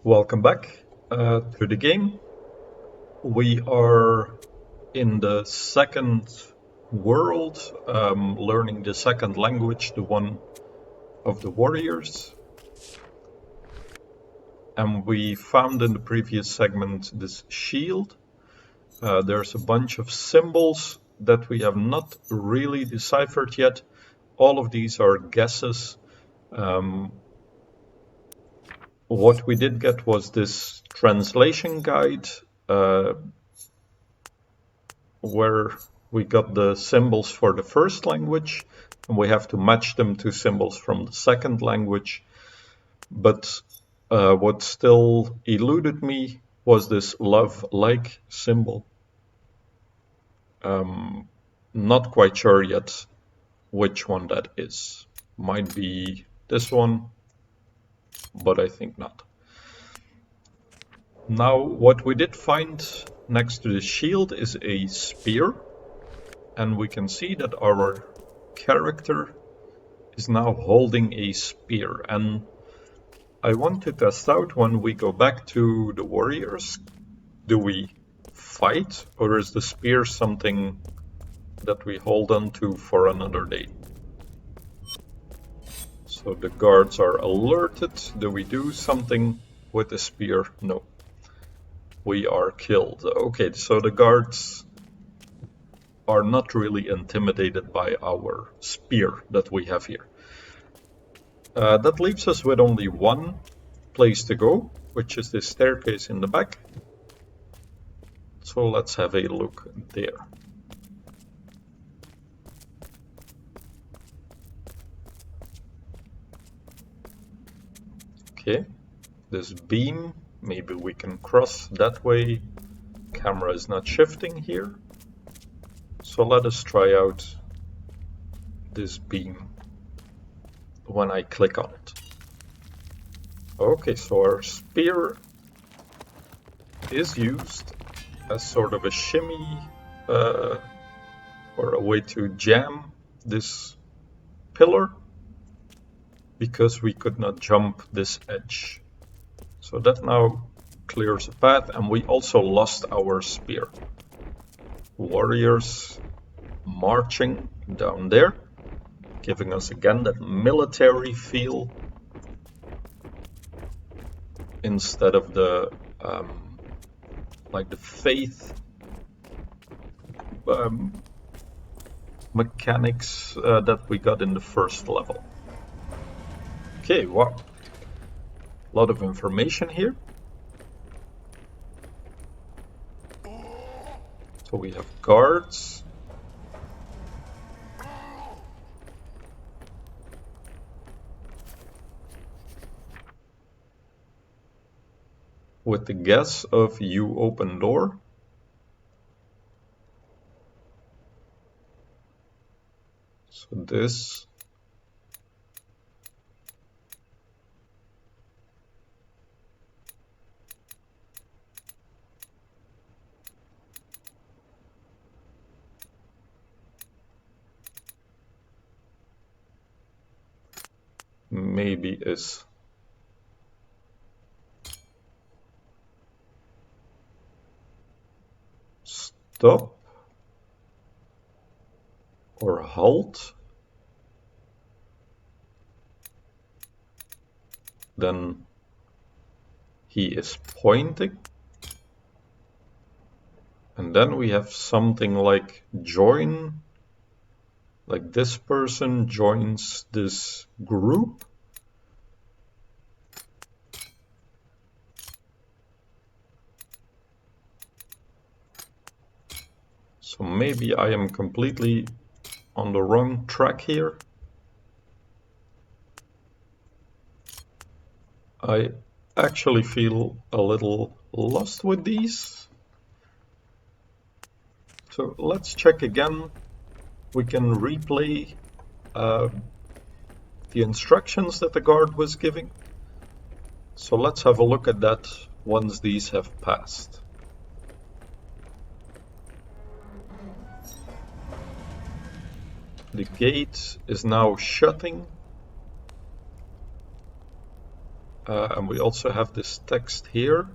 Welcome back to the game. We are in the second world, learning the second language, the one of the warriors. And we found in the previous segment this shield. There's a bunch of symbols that we have not really deciphered yet. All of these are guesses. What we did get was this translation guide where we got the symbols for the first language, and we have to match them to symbols from the second language. But what still eluded me was this love-like symbol. Not quite sure yet which one that is. Might be this one, but I think not. Now, what we did find next to the shield is a spear, and we can see that our character is now holding a spear. And I want to test out when we go back to the warriors, do we fight, or is the spear something that we hold on to for another day? So the guards are alerted. Do we do something with the spear? No. We are killed. Okay, so the guards are not really intimidated by our spear that we have here. That leaves us with only one place to go, which is the staircase in the back. So let's have a look there. Okay, this beam, maybe we can cross that way. Camera is not shifting here. So let us try out this beam when I click on it. Okay, so our spear is used as sort of a shimmy or a way to jam this pillar because we could not jump this edge. So that now clears a path, and we also lost our spear. Warriors marching down there, giving us again that military feel instead of the like the faith mechanics that we got in the first level. Okay, wow, a lot of information here. So we have guards. With the guess of you open door. So this maybe is stop or halt. Then he is pointing. And then we have something like join, like this person joins this group. So maybe I am completely on the wrong track here. I actually feel a little lost with these. So let's check again. We can replay the instructions that the guard was giving. So let's have a look at that once these have passed. The gate is now shutting. And we also have this text here.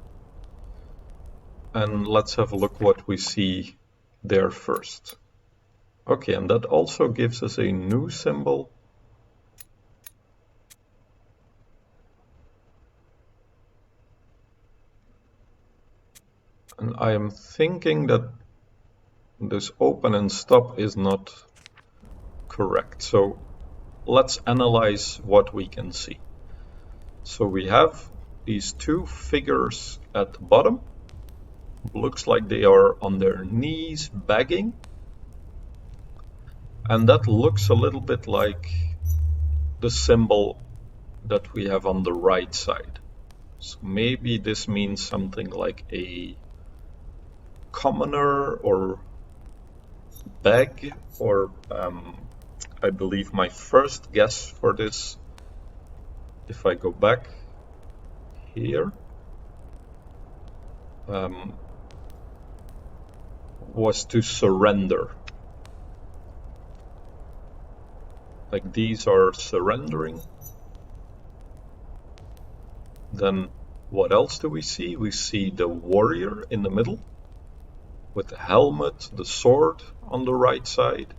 And let's have a look what we see there first. Okay, and that also gives us a new symbol. And I am thinking that this open and stop is not correct. So let's analyze what we can see. So we have these two figures at the bottom. Looks like they are on their knees begging. And that looks a little bit like the symbol that we have on the right side. So maybe this means something like a commoner or beg, or I believe my first guess for this, if I go back here, was to surrender. Like these are surrendering. Then what else do we see? We see the warrior in the middle with the helmet, the sword on the right side.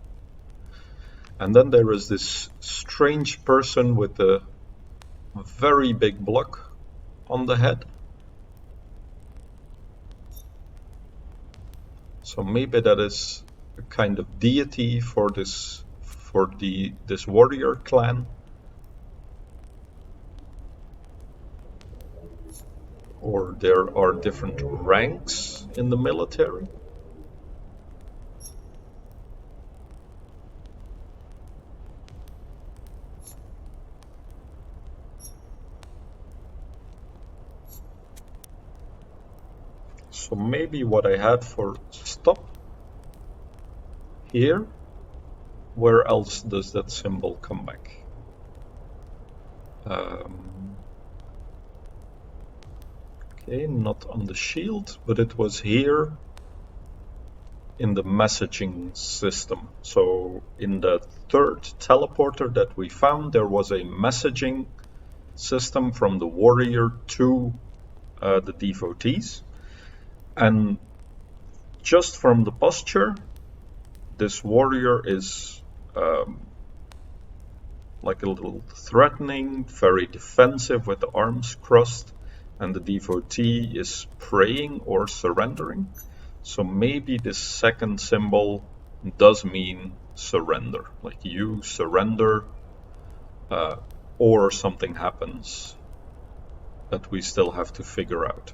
And then there is this strange person with a very big block on the head. So maybe that is a kind of deity for this warrior clan. Or there are different ranks in the military. So maybe what I had for stop here, where else does that symbol come back? Okay, not on the shield, but it was here in the messaging system. So in the third teleporter that we found, there was a messaging system from the warrior to the devotees. And just from the posture, this warrior is like a little threatening, very defensive with the arms crossed, and the devotee is praying or surrendering. So maybe this second symbol does mean surrender, like you surrender, or something happens that we still have to figure out.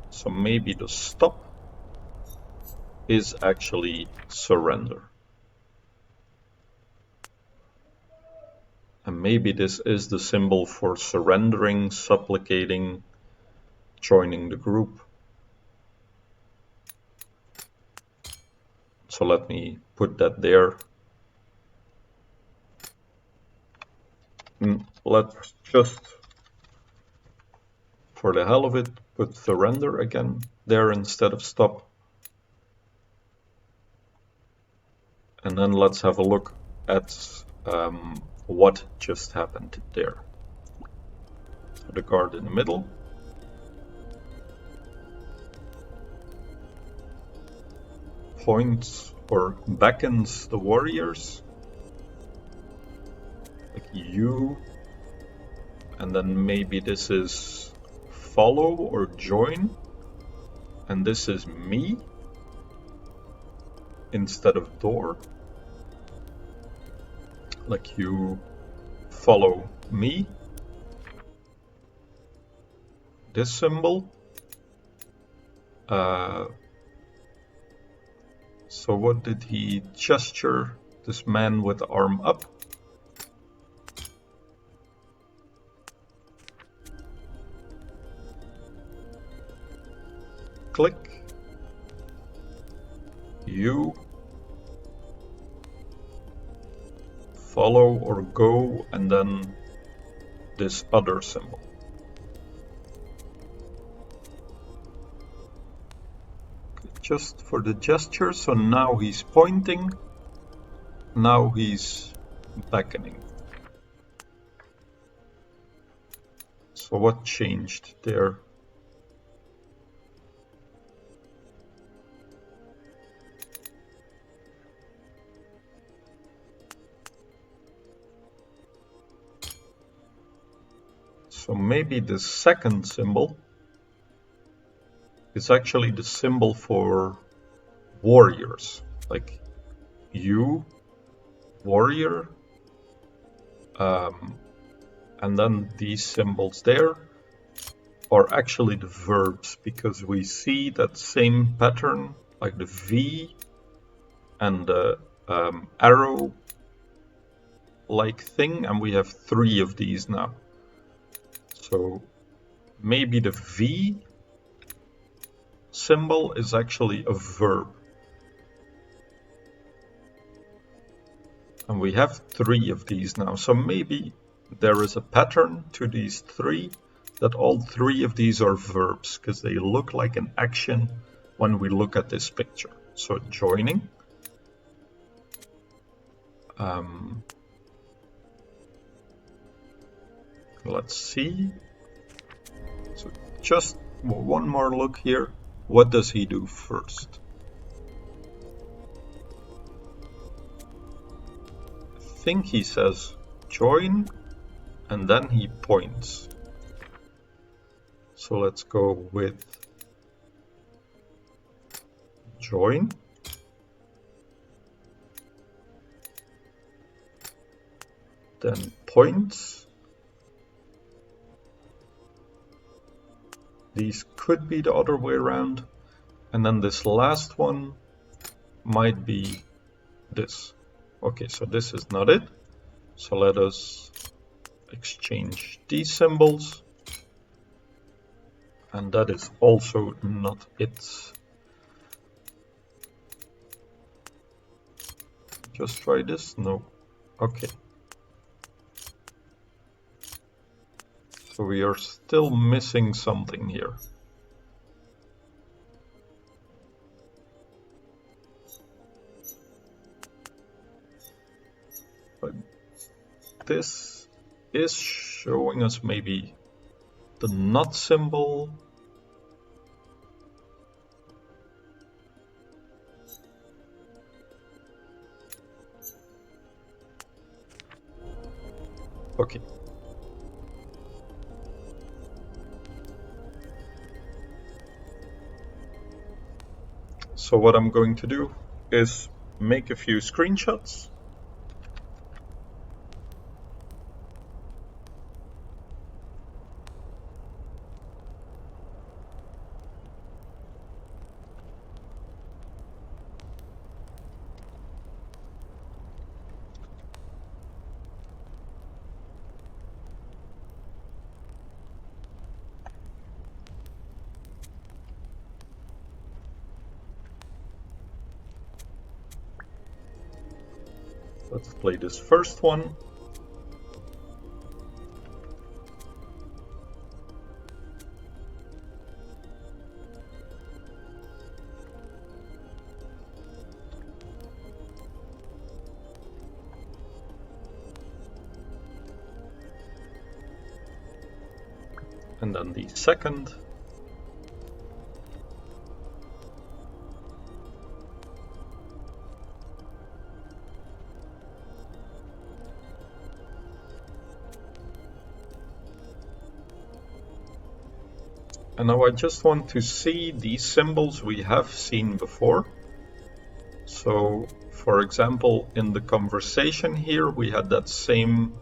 So maybe the stop is actually surrender. And maybe this is the symbol for surrendering, supplicating, joining the group. So let me put that there. And let's just, for the hell of it, put surrender again there instead of stop. And then let's have a look at what just happened there. So the guard in the middle. Points or beckons the warriors. Like you. And then maybe this is follow or join. And this is me instead of door. Like you follow me. This symbol. So what did he gesture? This man with the arm up. Click. You. Follow or go, and then this other symbol. Just for the gesture, so now he's pointing, now he's beckoning. So what changed there? So maybe the second symbol is actually the symbol for warriors, like you, warrior, and then these symbols there are actually the verbs, because we see that same pattern, like the V and the arrow like thing, and we have 3 of these now. So maybe the V symbol is actually a verb. And we have 3 of these now. So maybe there is a pattern to these 3, that all 3 of these are verbs, because they look like an action when we look at this picture. So joining. Let's see. So just one more look here. What does he do first? I think he says join, and then he points. So let's go with join. Then points. These could be the other way around. And then this last one might be this. Okay, so this is not it. So let us exchange these symbols. And that is also not it. Just try this? No. Okay. So we are still missing something here. But this is showing us maybe the not symbol. Okay. So what I'm going to do is make a few screenshots. Let's play this first one. And then the second. And now I just want to see these symbols we have seen before. So, for example, in the conversation here, we had that same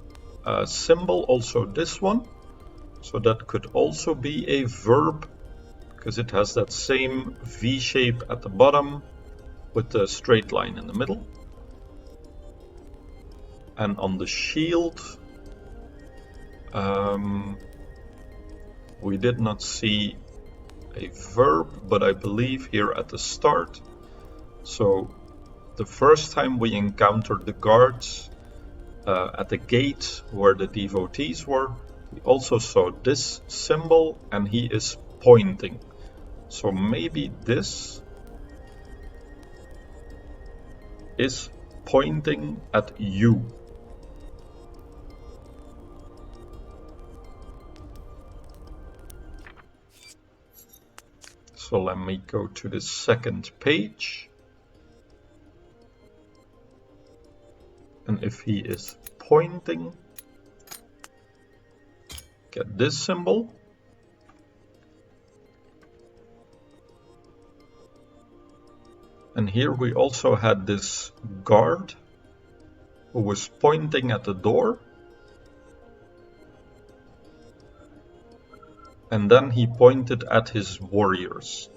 symbol, also this one. So that could also be a verb, because it has that same V shape at the bottom with the straight line in the middle. And on the shield, we did not see a verb, but I believe here at the start. So the first time we encountered the guards at the gate where the devotees were, we also saw this symbol, and he is pointing. So maybe this is pointing at you. So let me go to the second page. And if he is pointing, get this symbol. And here we also had this guard who was pointing at the door. And then he pointed at his warriors.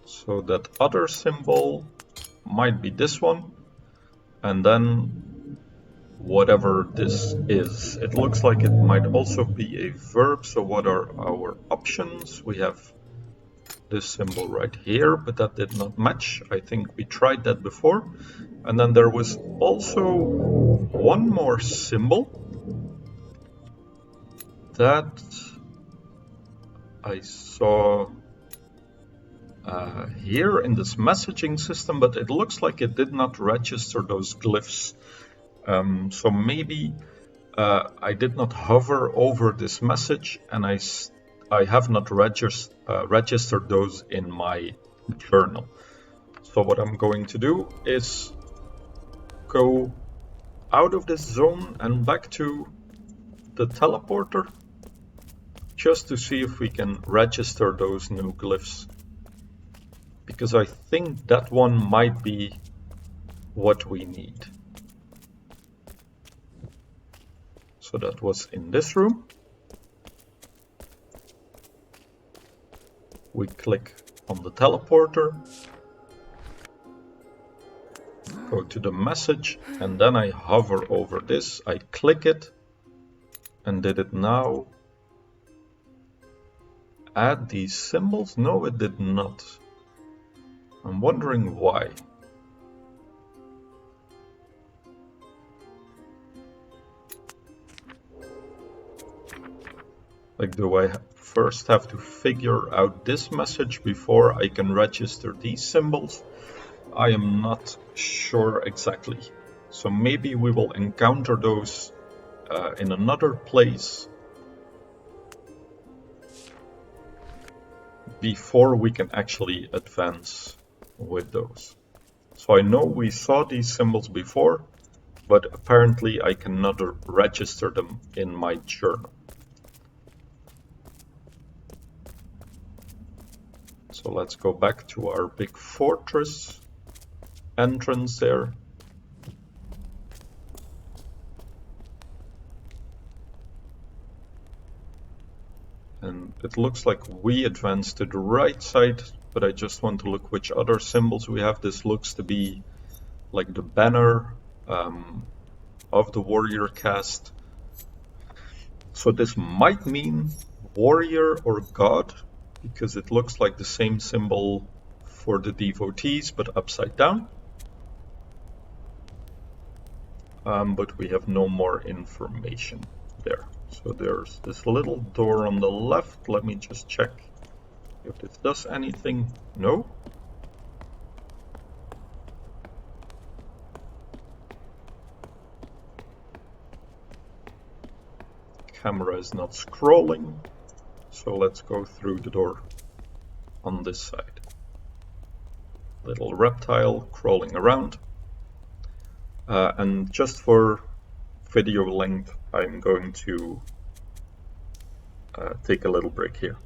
So that other symbol might be this one. And then whatever this is. It looks like it might also be a verb. So what are our options? We have this symbol right here, but that did not match. I think we tried that before. And then there was also one more symbol that I saw here in this messaging system, but it looks like it did not register those glyphs. So maybe I did not hover over this message, and I have not registered those in my journal. So what I'm going to do is go out of this zone and back to the teleporter, just to see if we can register those new glyphs. Because I think that one might be what we need. So that was in this room. We click on the teleporter, go to the message, and then I hover over this. I click it, and did it now add these symbols? No, it did not. I'm wondering why. Like, do I first have to figure out this message before I can register these symbols? I am not sure exactly. So maybe we will encounter those in another place before we can actually advance with those. So I know we saw these symbols before, but apparently I cannot register them in my journal. So let's go back to our big fortress entrance there. And it looks like we advanced to the right side, but I just want to look which other symbols we have. This looks to be like the banner of the warrior caste. So this might mean warrior or god, because it looks like the same symbol for the devotees, but upside down. But we have no more information there. So there's this little door on the left. Let me just check if this does anything. No. Camera is not scrolling. So let's go through the door on this side. Little reptile crawling around. And just for video length, I'm going to take a little break here.